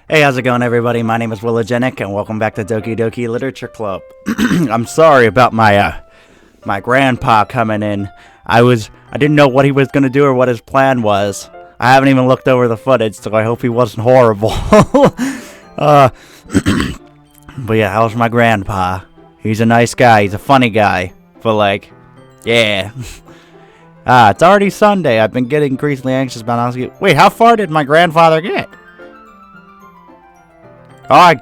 Hey, how's it going, everybody? My name is Willogenic, and welcome back to Doki Doki Literature Club. I'm sorry about my grandpa coming in. I didn't know what he was gonna do or what his plan was. I haven't even looked over the footage, so I hope he wasn't horrible. But yeah, how's my grandpa? He's a nice guy. He's a funny guy. But yeah. It's already Sunday. I've been getting increasingly anxious about asking. Wait, how far did my grandfather get? Oh, I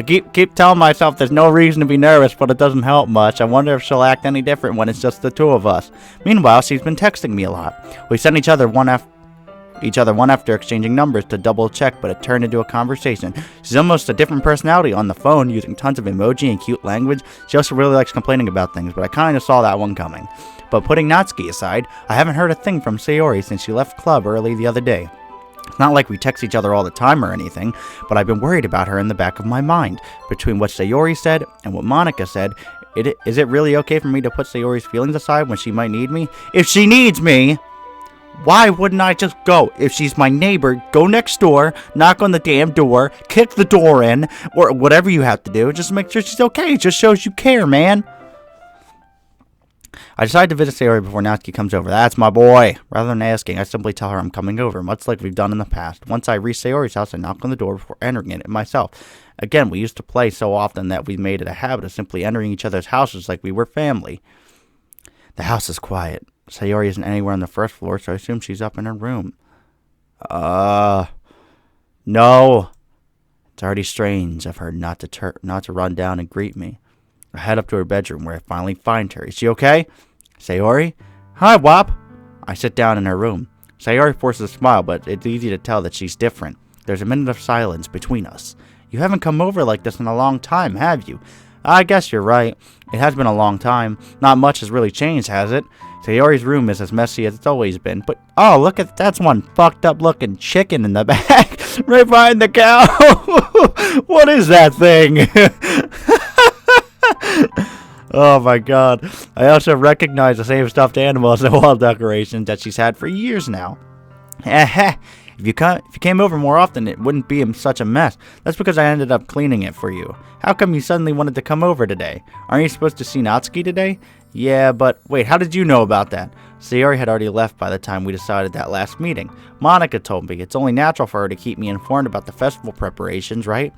keep telling myself there's no reason to be nervous, but it doesn't help much. I wonder if she'll act any different when it's just the two of us. Meanwhile, she's been texting me a lot. We sent each other one after exchanging numbers to double check, but it turned into a conversation. She's almost a different personality on the phone, using tons of emoji and cute language. She also really likes complaining about things, but I kind of saw that one coming. But putting Natsuki aside, I haven't heard a thing from Sayori since she left club early the other day. It's not like we text each other all the time or anything, but I've been worried about her in the back of my mind. Between what Sayori said and what Monica said, is it really okay for me to put Sayori's feelings aside when she might need me? If she needs me, why wouldn't I just go? If she's my neighbor, go next door, knock on the damn door, kick the door in, or whatever you have to do. Just make sure she's okay. It just shows you care, man. I decided to visit Sayori before Natsuki comes over. That's my boy. Rather than asking, I simply tell her I'm coming over, much like we've done in the past. Once I reach Sayori's house, I knock on the door before entering it myself. Again, we used to play so often that we made it a habit of simply entering each other's houses like we were family. The house is quiet. Sayori isn't anywhere on the first floor, so I assume she's up in her room. No. It's already strange of her not to run down and greet me. I head up to her bedroom where I finally find her. Is she okay? Sayori? Hi, Wop. I sit down in her room. Sayori forces a smile, but it's easy to tell that she's different. There's a minute of silence between us. You haven't come over like this in a long time, have you? I guess you're right. It has been a long time. Not much has really changed, has it? Sayori's room is as messy as it's always been, but oh, look at that's one fucked up looking chicken in the back, right behind the cow. What is that thing? Oh my god. I also recognize the same stuffed animal as the wall decorations that she's had for years now. If you came over more often, it wouldn't be such a mess. That's because I ended up cleaning it for you. How come you suddenly wanted to come over today? Aren't you supposed to see Natsuki today? Yeah, but wait, how did you know about that? Sayori had already left by the time we decided that last meeting. Monica told me it's only natural for her to keep me informed about the festival preparations, right?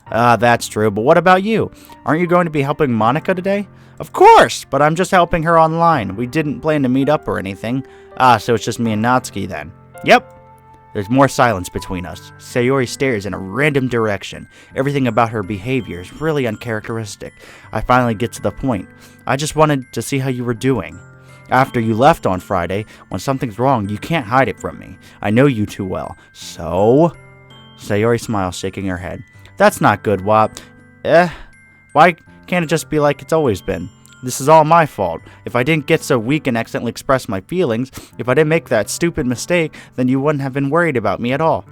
That's true, but what about you? Aren't you going to be helping Monica today? Of course, but I'm just helping her online. We didn't plan to meet up or anything. So it's just me and Natsuki then. Yep. There's more silence between us. Sayori stares in a random direction. Everything about her behavior is really uncharacteristic. I finally get to the point. I just wanted to see how you were doing. After you left on Friday, when something's wrong, you can't hide it from me. I know you too well. So? Sayori smiles, shaking her head. That's not good, Wop. Why can't it just be like it's always been? This is all my fault. If I didn't get so weak and accidentally express my feelings, if I didn't make that stupid mistake, then you wouldn't have been worried about me at all.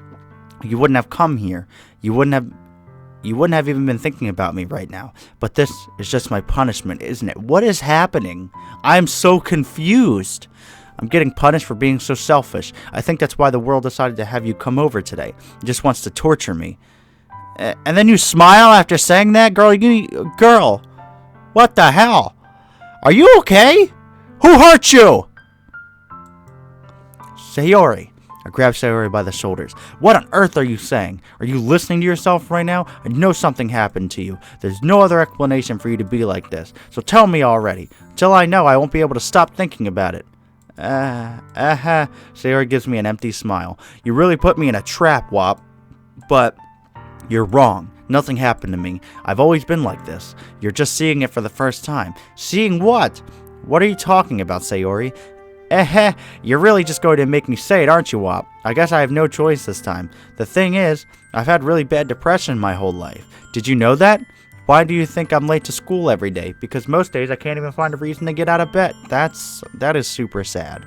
You wouldn't have come here. You wouldn't have even been thinking about me right now. But this is just my punishment, isn't it? What is happening? I'm so confused. I'm getting punished for being so selfish. I think that's why the world decided to have you come over today. It just wants to torture me. And then you smile after saying that? Girl, what the hell? Are you okay? Who hurt you? Sayori. I grab Sayori by the shoulders. What on earth are you saying? Are you listening to yourself right now? I know something happened to you. There's no other explanation for you to be like this. So tell me already. Until I know, I won't be able to stop thinking about it. Sayori gives me an empty smile. You really put me in a trap, Wop. But you're wrong. Nothing happened to me. I've always been like this. You're just seeing it for the first time. Seeing what? What are you talking about, Sayori? You're really just going to make me say it, aren't you, Wop? I guess I have no choice this time. The thing is, I've had really bad depression my whole life. Did you know that? Why do you think I'm late to school every day? Because most days I can't even find a reason to get out of bed. That is super sad.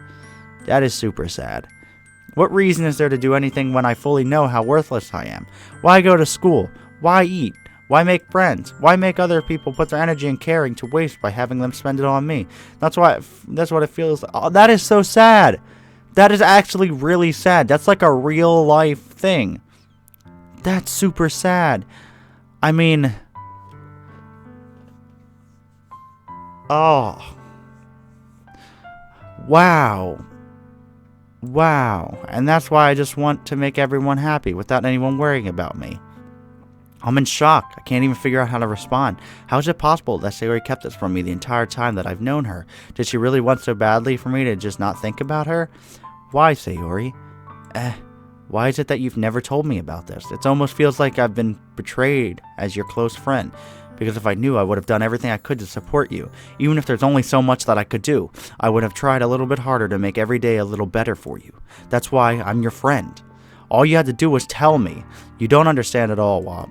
That is super sad. What reason is there to do anything when I fully know how worthless I am? Why go to school? Why eat? Why make friends? Why make other people put their energy and caring to waste by having them spend it on me? That's what it feels like. Oh, that is so sad. That is actually really sad. That's like a real life thing. That's super sad. I mean... Oh. Wow. Wow. And that's why I just want to make everyone happy without anyone worrying about me. I'm in shock. I can't even figure out how to respond. How is it possible that Sayori kept this from me the entire time that I've known her? Did she really want so badly for me to just not think about her? Why, Sayori? Why is it that you've never told me about this? It almost feels like I've been betrayed as your close friend. Because if I knew, I would have done everything I could to support you. Even if there's only so much that I could do, I would have tried a little bit harder to make every day a little better for you. That's why I'm your friend. All you had to do was tell me. You don't understand at all, Wop.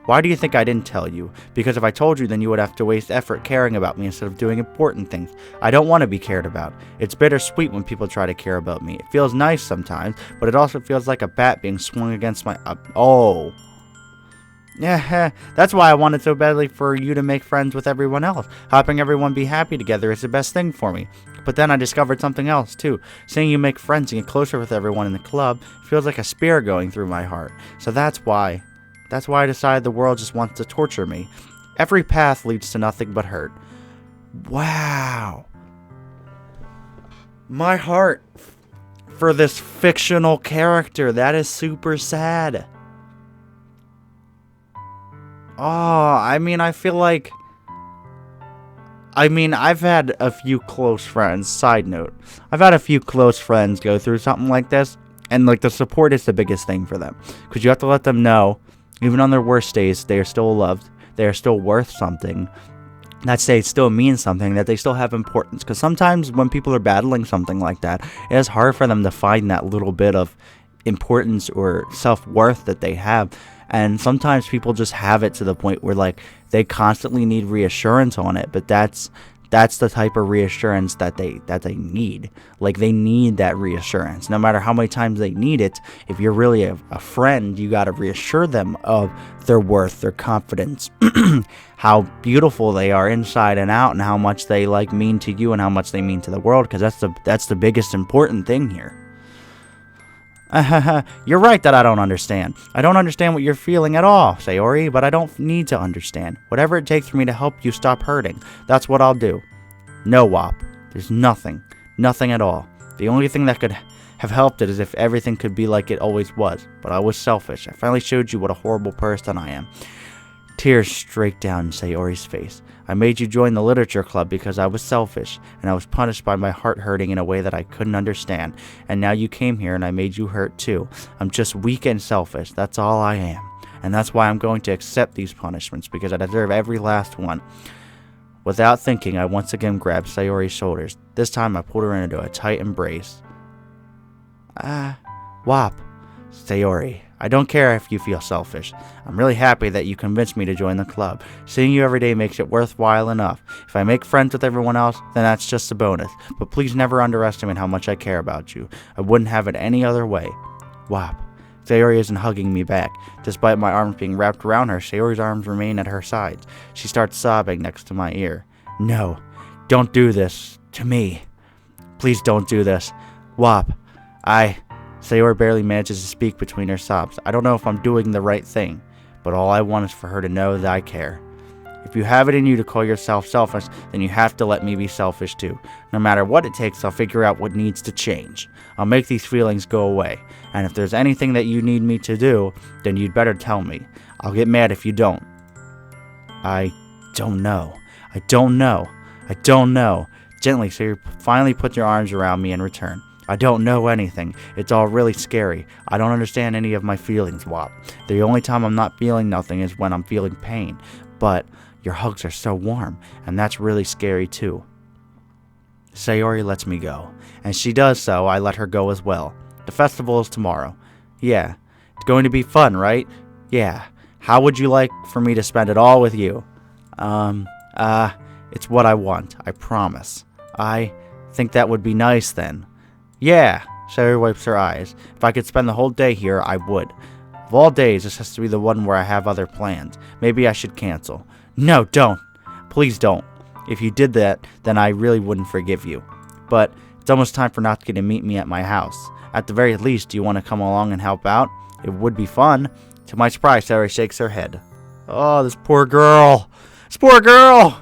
Why do you think I didn't tell you? Because if I told you, then you would have to waste effort caring about me instead of doing important things. I don't want to be cared about. It's bittersweet when people try to care about me. It feels nice sometimes, but it also feels like a bat being swung against my... oh. Yeah, that's why I wanted so badly for you to make friends with everyone else. Helping everyone be happy together is the best thing for me. But then I discovered something else, too. Seeing you make friends and get closer with everyone in the club feels like a spear going through my heart. So that's why. That's why I decided the world just wants to torture me. Every path leads to nothing but hurt. Wow. My heart for this fictional character. That is super sad. Oh, I mean, I feel like... I've had a few close friends. Side note. I've had a few close friends go through something like this. And, like, the support is the biggest thing for them. Because you have to let them know, even on their worst days, they are still loved. They are still worth something. That they still mean something. That they still have importance. Because sometimes when people are battling something like that, it is hard for them to find that little bit of importance or self-worth that they have. And sometimes people just have it to the point where, like, they constantly need reassurance on it. But that's the type of reassurance that they need. Like, they need that reassurance. No matter how many times they need it, if you're really a friend, you gotta reassure them of their worth, their confidence, how beautiful they are inside and out, and how much they, like, mean to you and how much they mean to the world. Because that's the biggest important thing here. You're right that I don't understand. I don't understand what you're feeling at all, Sayori, but I don't need to understand. Whatever it takes for me to help you stop hurting, that's what I'll do. No, Wop. There's nothing. Nothing at all. The only thing that could have helped it is if everything could be like it always was. But I was selfish. I finally showed you what a horrible person I am. Tears streaked down Sayori's face. I made you join the literature club because I was selfish, and I was punished by my heart hurting in a way that I couldn't understand. And now you came here and I made you hurt too. I'm just weak and selfish. That's all I am. And that's why I'm going to accept these punishments, because I deserve every last one. Without thinking, I once again grabbed Sayori's shoulders. This time I pulled her into a tight embrace. Wop. Sayori, I don't care if you feel selfish. I'm really happy that you convinced me to join the club. Seeing you every day makes it worthwhile enough. If I make friends with everyone else, then that's just a bonus. But please never underestimate how much I care about you. I wouldn't have it any other way. Wop. Sayori isn't hugging me back. Despite my arms being wrapped around her, Sayori's arms remain at her sides. She starts sobbing next to my ear. No, don't do this to me. Please don't do this. Wop, Sayori barely manages to speak between her sobs. I don't know if I'm doing the right thing, but all I want is for her to know that I care. If you have it in you to call yourself selfish, then you have to let me be selfish too. No matter what it takes, I'll figure out what needs to change. I'll make these feelings go away. And if there's anything that you need me to do, then you'd better tell me. I'll get mad if you don't. I don't know. Gently, Sayori finally put your arms around me in return. I don't know anything. It's all really scary. I don't understand any of my feelings, Wop. The only time I'm not feeling nothing is when I'm feeling pain. But your hugs are so warm, and that's really scary too. Sayori lets me go. And she does so, I let her go as well. The festival is tomorrow. Yeah. It's going to be fun, right? Yeah. How would you like for me to spend it all with you? It's what I want. I promise. I think that would be nice then. Yeah, Sayori wipes her eyes. If I could spend the whole day here, I would. Of all days, this has to be the one where I have other plans. Maybe I should cancel. No, don't. Please don't. If you did that, then I really wouldn't forgive you. But it's almost time for Natsuki to meet me at my house. At the very least, do you want to come along and help out? It would be fun. To my surprise, Sayori shakes her head. Oh, this poor girl. This poor girl!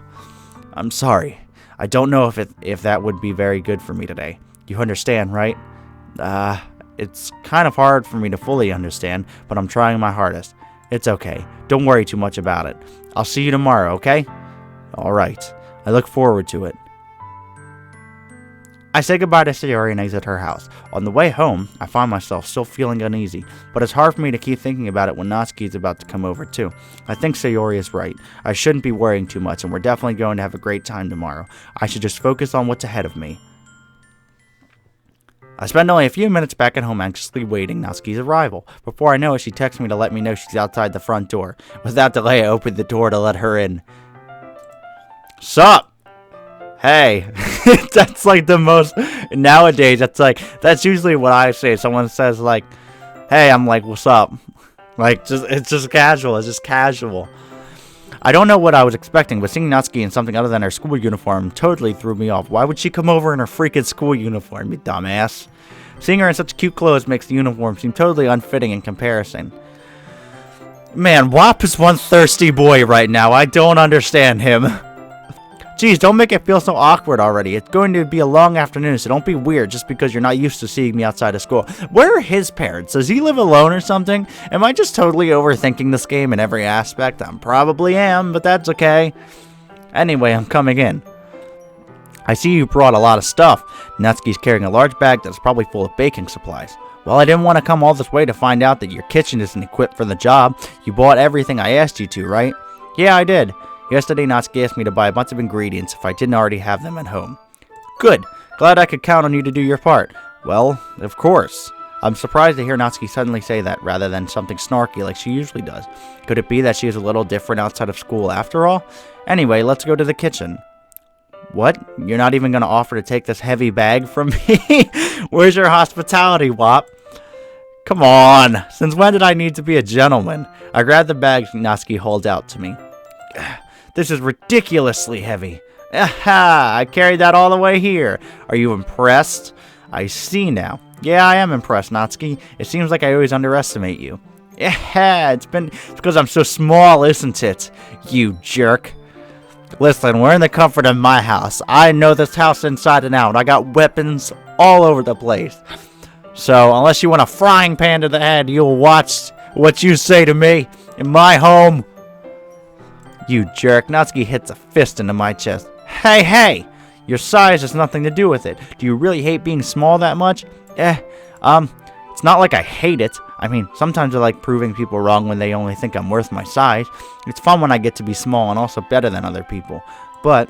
I'm sorry. I don't know if that would be very good for me today. You understand, right? It's kind of hard for me to fully understand, but I'm trying my hardest. It's okay. Don't worry too much about it. I'll see you tomorrow, okay? Alright. I look forward to it. I say goodbye to Sayori and exit her house. On the way home, I find myself still feeling uneasy, but it's hard for me to keep thinking about it when Natsuki is about to come over too. I think Sayori is right. I shouldn't be worrying too much, and we're definitely going to have a great time tomorrow. I should just focus on what's ahead of me. I spend only a few minutes back at home anxiously waiting Natsuki's arrival. Before I know it, she texts me to let me know she's outside the front door. Without delay, I opened the door to let her in. Sup? Hey. That's like the most, nowadays, that's usually what I say. Someone says like, hey, I'm like, what's up? Like, it's just casual. It's just casual. I don't know what I was expecting, but seeing Natsuki in something other than her school uniform totally threw me off. Why would she come over in her freaking school uniform, you dumbass? Seeing her in such cute clothes makes the uniform seem totally unfitting in comparison. Man, WAP is one thirsty boy right now. I don't understand him. Jeez, don't make it feel so awkward already. It's going to be a long afternoon, so don't be weird just because you're not used to seeing me outside of school. Where are his parents? Does he live alone or something? Am I just totally overthinking this game in every aspect? I probably am, but that's okay. Anyway, I'm coming in. I see you brought a lot of stuff. Natsuki's carrying a large bag that's probably full of baking supplies. Well, I didn't want to come all this way to find out that your kitchen isn't equipped for the job. You bought everything I asked you to, right? Yeah, I did. Yesterday, Natsuki asked me to buy a bunch of ingredients if I didn't already have them at home. Good. Glad I could count on you to do your part. Well, of course. I'm surprised to hear Natsuki suddenly say that, rather than something snarky like she usually does. Could it be that she is a little different outside of school after all? Anyway, let's go to the kitchen. What? You're not even going to offer to take this heavy bag from me? Where's your hospitality, WAP? Come on. Since when did I need to be a gentleman? I grab the bag Natsuki holds out to me. This is ridiculously heavy. Aha! I carried that all the way here. Are you impressed? I see now. Yeah, I am impressed, Natsuki. It seems like I always underestimate you. Yeah, it's because I'm so small, isn't it? You jerk. Listen, we're in the comfort of my house. I know this house inside and out. I got weapons all over the place. So, unless you want a frying pan to the head, you'll watch what you say to me in my home. You jerk. Natsuki hits a fist into my chest. Hey! Your size has nothing to do with it. Do you really hate being small that much? It's not like I hate it. I mean, sometimes I like proving people wrong when they only think I'm worth my size. It's fun when I get to be small and also better than other people. But,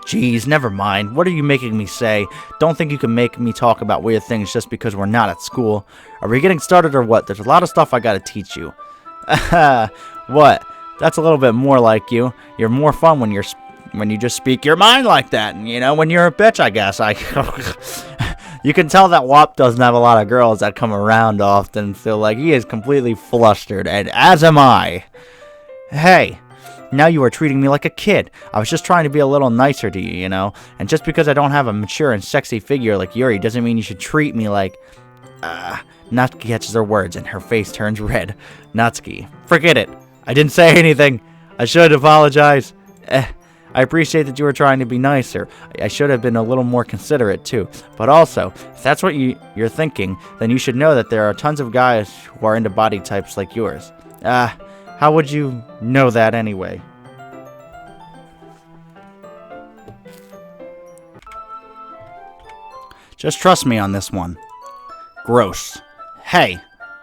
geez, never mind. What are you making me say? Don't think you can make me talk about weird things just because we're not at school. Are we getting started or what? There's a lot of stuff I gotta teach you. What? That's a little bit more like you. You're more fun when you just speak your mind like that. And, you know, when you're a bitch, I guess. You can tell that WAP doesn't have a lot of girls that come around often, so, like, he is completely flustered, and as am I. Hey, now you are treating me like a kid. I was just trying to be a little nicer to you, you know? And just because I don't have a mature and sexy figure like Yuri doesn't mean you should treat me like... Natsuki catches her words, and her face turns red. Natsuki, forget it. I didn't say anything. I should apologize. I appreciate that you were trying to be nicer. I should have been a little more considerate too. But also, if that's what you're thinking, then you should know that there are tons of guys who are into body types like yours. How would you know that anyway? Just trust me on this one. Gross. Hey,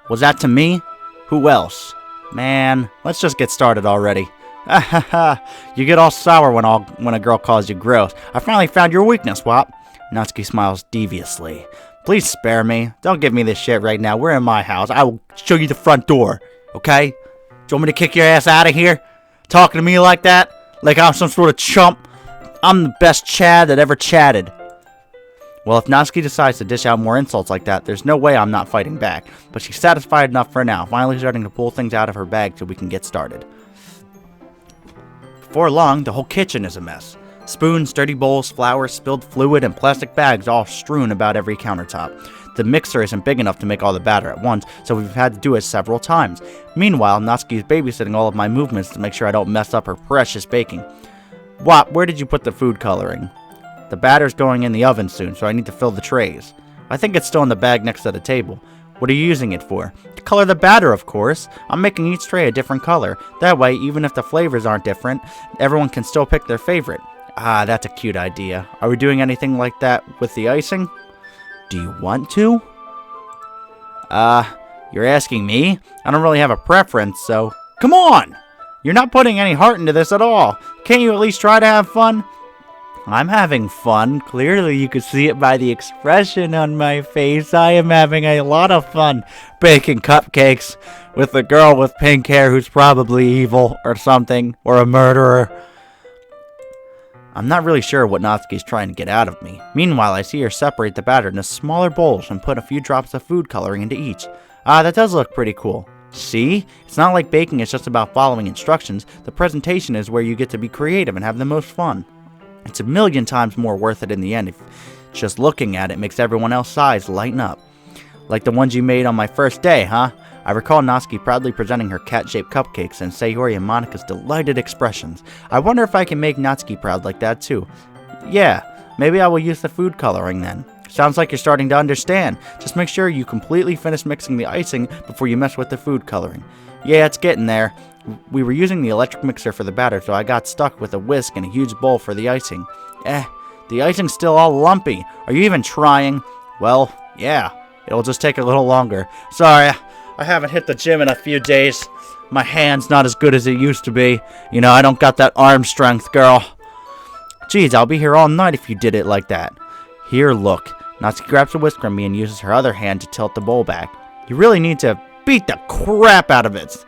was that to me? Who else? Man, let's just get started already. You get all sour when a girl calls you gross. I finally found your weakness, WAP. Natsuki smiles deviously. Please spare me. Don't give me this shit right now. We're in my house. I will show you the front door. Okay? Do you want me to kick your ass out of here? Talking to me like that? Like I'm some sort of chump? I'm the best Chad that ever chatted. Well, if Natsuki decides to dish out more insults like that, there's no way I'm not fighting back. But she's satisfied enough for now, finally starting to pull things out of her bag so we can get started. Before long, the whole kitchen is a mess. Spoons, dirty bowls, flowers, spilled fluid, and plastic bags all strewn about every countertop. The mixer isn't big enough to make all the batter at once, so we've had to do it several times. Meanwhile, Natsuki is babysitting all of my movements to make sure I don't mess up her precious baking. WHAT, where did you put the food coloring? The batter's going in the oven soon, so I need to fill the trays. I think it's still in the bag next to the table. What are you using it for? To color the batter, of course. I'm making each tray a different color. That way, even if the flavors aren't different, everyone can still pick their favorite. Ah, that's a cute idea. Are we doing anything like that with the icing? Do you want to? You're asking me? I don't really have a preference, so... Come on! You're not putting any heart into this at all. Can't you at least try to have fun? I'm having fun. Clearly, you could see it by the expression on my face. I am having a lot of fun baking cupcakes with a girl with pink hair who's probably evil or something, or a murderer. I'm not really sure what Natsuki's trying to get out of me. Meanwhile, I see her separate the batter into smaller bowls and put a few drops of food coloring into each. That does look pretty cool. See? It's not like baking is just about following instructions. The presentation is where you get to be creative and have the most fun. It's a million times more worth it in the end if just looking at it makes everyone else's eyes lighten up. Like the ones you made on my first day, huh? I recall Natsuki proudly presenting her cat-shaped cupcakes and Sayori and Monika's delighted expressions. I wonder if I can make Natsuki proud like that too. Yeah, maybe I will use the food coloring then. Sounds like you're starting to understand. Just make sure you completely finish mixing the icing before you mess with the food coloring. Yeah, it's getting there. We were using the electric mixer for the batter, so I got stuck with a whisk and a huge bowl for the icing. The icing's still all lumpy. Are you even trying? Well, yeah. It'll just take a little longer. Sorry, I haven't hit the gym in a few days. My hand's not as good as it used to be. You know, I don't got that arm strength, girl. Geez, I'll be here all night if you did it like that. Here, look. Natsuki grabs a whisk from me and uses her other hand to tilt the bowl back. You really need to beat the crap out of it.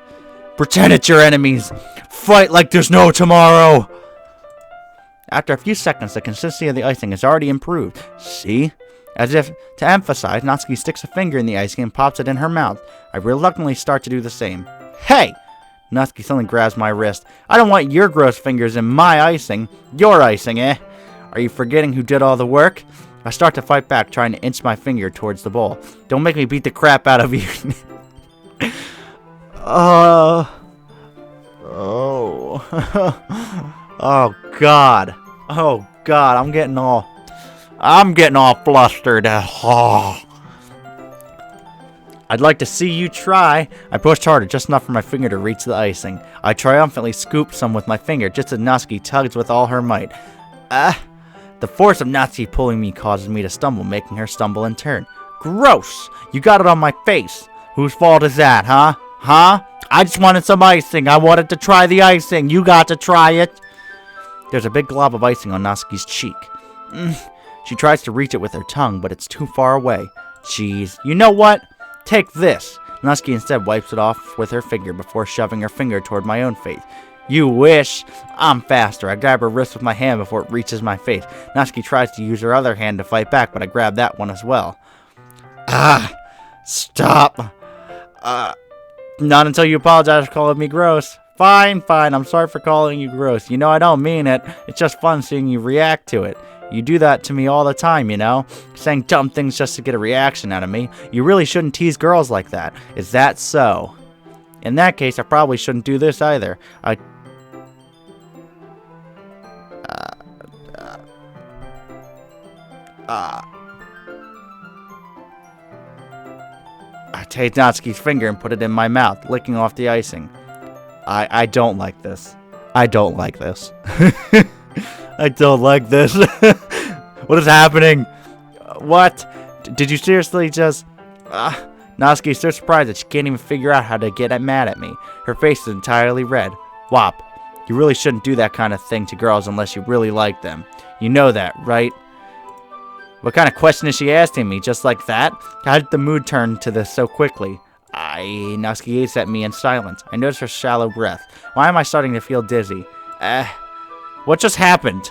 Pretend it's your enemies. Fight like there's no tomorrow. After a few seconds, the consistency of the icing has already improved. See? As if to emphasize, Natsuki sticks a finger in the icing and pops it in her mouth. I reluctantly start to do the same. Hey! Natsuki suddenly grabs my wrist. I don't want your gross fingers in my icing. Your icing, eh? Are you forgetting who did all the work? I start to fight back, trying to inch my finger towards the bowl. Don't make me beat the crap out of you. Oh, God. Oh, God, I'm getting all flustered. Oh. I'd like to see you try. I pushed harder, just enough for my finger to reach the icing. I triumphantly scooped some with my finger, just as Natsuki tugs with all her might. The force of Natsuki pulling me causes me to stumble, making her stumble in turn. Gross! You got it on my face. Whose fault is that, huh? Huh? I just wanted some icing. I wanted to try the icing. You got to try it. There's a big glob of icing on Natsuki's cheek. She tries to reach it with her tongue, but it's too far away. Jeez. You know what? Take this. Natsuki instead wipes it off with her finger before shoving her finger toward my own face. You wish. I'm faster. I grab her wrist with my hand before it reaches my face. Natsuki tries to use her other hand to fight back, but I grab that one as well. Stop. Not until you apologize for calling me gross. Fine. I'm sorry for calling you gross. You know I don't mean it. It's just fun seeing you react to it. You do that to me all the time, you know? Saying dumb things just to get a reaction out of me. You really shouldn't tease girls like that. Is that so? In that case, I probably shouldn't do this either. I take Natsuki's finger and put it in my mouth, licking off the icing. I don't like this. I don't like this. I don't like this. What is happening? What? Did you seriously just... Natsuki is so surprised that she can't even figure out how to get mad at me. Her face is entirely red. Whop. You really shouldn't do that kind of thing to girls unless you really like them. You know that, right? What kind of question is she asking me? Just like that? How did the mood turn to this so quickly? Natsuki gazes at me in silence. I notice her shallow breath. Why am I starting to feel dizzy? What just happened?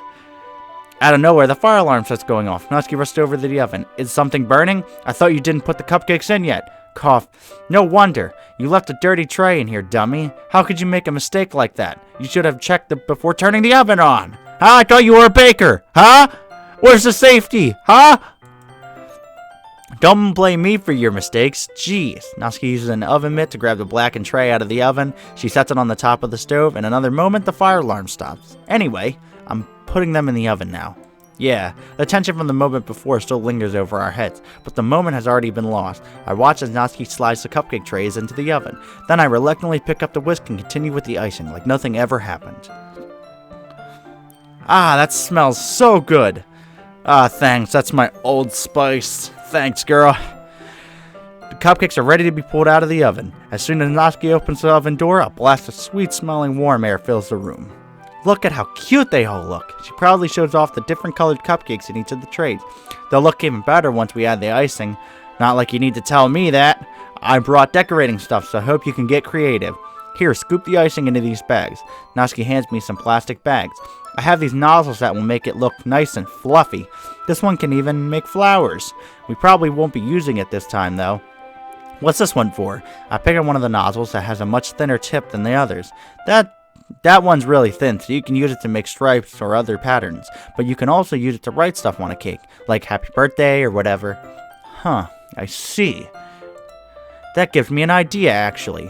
Out of nowhere, the fire alarm starts going off. Natsuki rushed over to the oven. Is something burning? I thought you didn't put the cupcakes in yet. Cough. No wonder. You left a dirty tray in here, dummy. How could you make a mistake like that? You should have checked it before turning the oven on. Huh? I thought you were a baker. Huh? Where's the safety? Huh? Don't blame me for your mistakes. Jeez. Natsuki uses an oven mitt to grab the blackened tray out of the oven. She sets it on the top of the stove. In another moment, the fire alarm stops. Anyway, I'm putting them in the oven now. Yeah, the tension from the moment before still lingers over our heads, but the moment has already been lost. I watch as Natsuki slides the cupcake trays into the oven. Then I reluctantly pick up the whisk and continue with the icing, like nothing ever happened. Ah, that smells so good. Ah, thanks, that's my Old Spice. Thanks, girl. The cupcakes are ready to be pulled out of the oven. As soon as Natsuki opens the oven door, a blast of sweet-smelling warm air fills the room. Look at how cute they all look. She proudly shows off the different colored cupcakes in each of the trays. They'll look even better once we add the icing. Not like you need to tell me that. I brought decorating stuff, so I hope you can get creative. Here, scoop the icing into these bags. Natsuki hands me some plastic bags. I have these nozzles that will make it look nice and fluffy. This one can even make flowers. We probably won't be using it this time, though. What's this one for? I pick up one of the nozzles that has a much thinner tip than the others. That one's really thin, so you can use it to make stripes or other patterns. But you can also use it to write stuff on a cake, like happy birthday or whatever. Huh, I see. That gives me an idea, actually.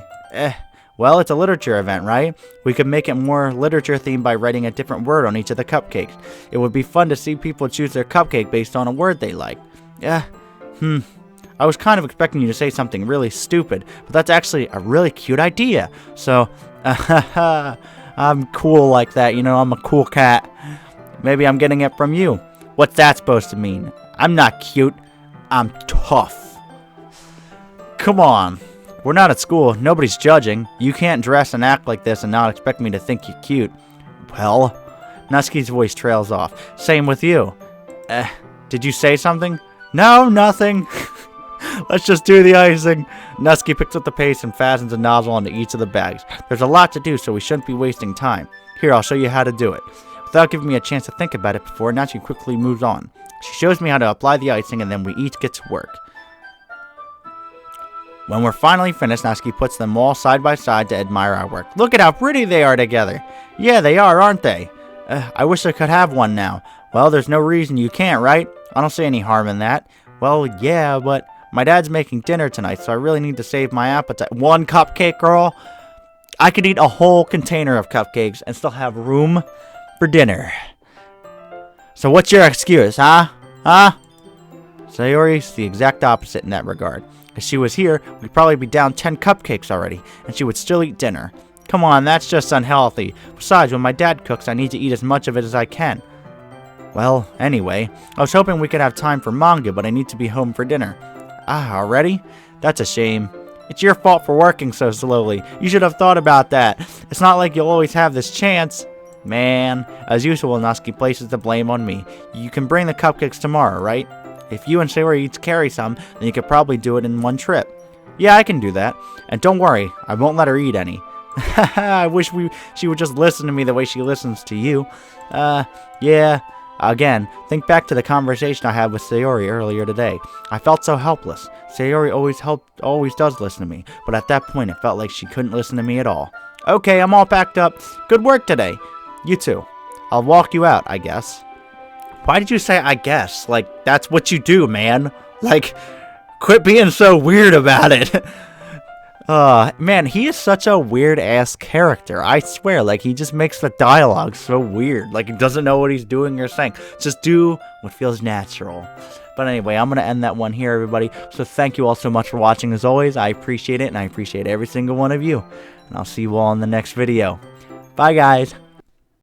Well, it's a literature event, right? We could make it more literature themed by writing a different word on each of the cupcakes. It would be fun to see people choose their cupcake based on a word they like. I was kind of expecting you to say something really stupid, but that's actually a really cute idea. So, I'm cool like that, you know, I'm a cool cat. Maybe I'm getting it from you. What's that supposed to mean? I'm not cute, I'm tough. Come on. We're not at school. Nobody's judging. You can't dress and act like this and not expect me to think you're cute. Well, Natsuki's voice trails off. Same with you. Did you say something? No, nothing. Let's just do the icing. Natsuki picks up the paste and fastens a nozzle onto each of the bags. There's a lot to do, so we shouldn't be wasting time. Here, I'll show you how to do it. Without giving me a chance to think about it before, Natsuki quickly moves on. She shows me how to apply the icing, and then we each get to work. When we're finally finished, Natsuki puts them all side by side to admire our work. Look at how pretty they are together. Yeah, they are, aren't they? I wish I could have one now. Well, there's no reason you can't, right? I don't see any harm in that. Well, yeah, but my dad's making dinner tonight, so I really need to save my appetite. One cupcake, girl? I could eat a whole container of cupcakes and still have room for dinner. So what's your excuse, huh? Sayori's the exact opposite in that regard. If she was here, we'd probably be down 10 cupcakes already, and she would still eat dinner. Come on, that's just unhealthy. Besides, when my dad cooks, I need to eat as much of it as I can. Well, anyway, I was hoping we could have time for manga, but I need to be home for dinner. Already? That's a shame. It's your fault for working so slowly. You should have thought about that. It's not like you'll always have this chance. Man, as usual, Natsuki places the blame on me. You can bring the cupcakes tomorrow, right? If you and Sayori each carry some, then you could probably do it in one trip. Yeah, I can do that. And don't worry, I won't let her eat any. I wish she would just listen to me the way she listens to you. Yeah. Again, think back to the conversation I had with Sayori earlier today. I felt so helpless. Sayori always does listen to me, but at that point it felt like she couldn't listen to me at all. Okay, I'm all packed up. Good work today. You too. I'll walk you out, I guess. Why did you say I guess? Like, that's what you do, man. Like, quit being so weird about it. Man, he is such a weird-ass character. I swear, like, he just makes the dialogue so weird. Like, he doesn't know what he's doing or saying. Just do what feels natural. But anyway, I'm going to end that one here, everybody. So thank you all so much for watching, as always. I appreciate it, and I appreciate every single one of you. And I'll see you all in the next video. Bye, guys.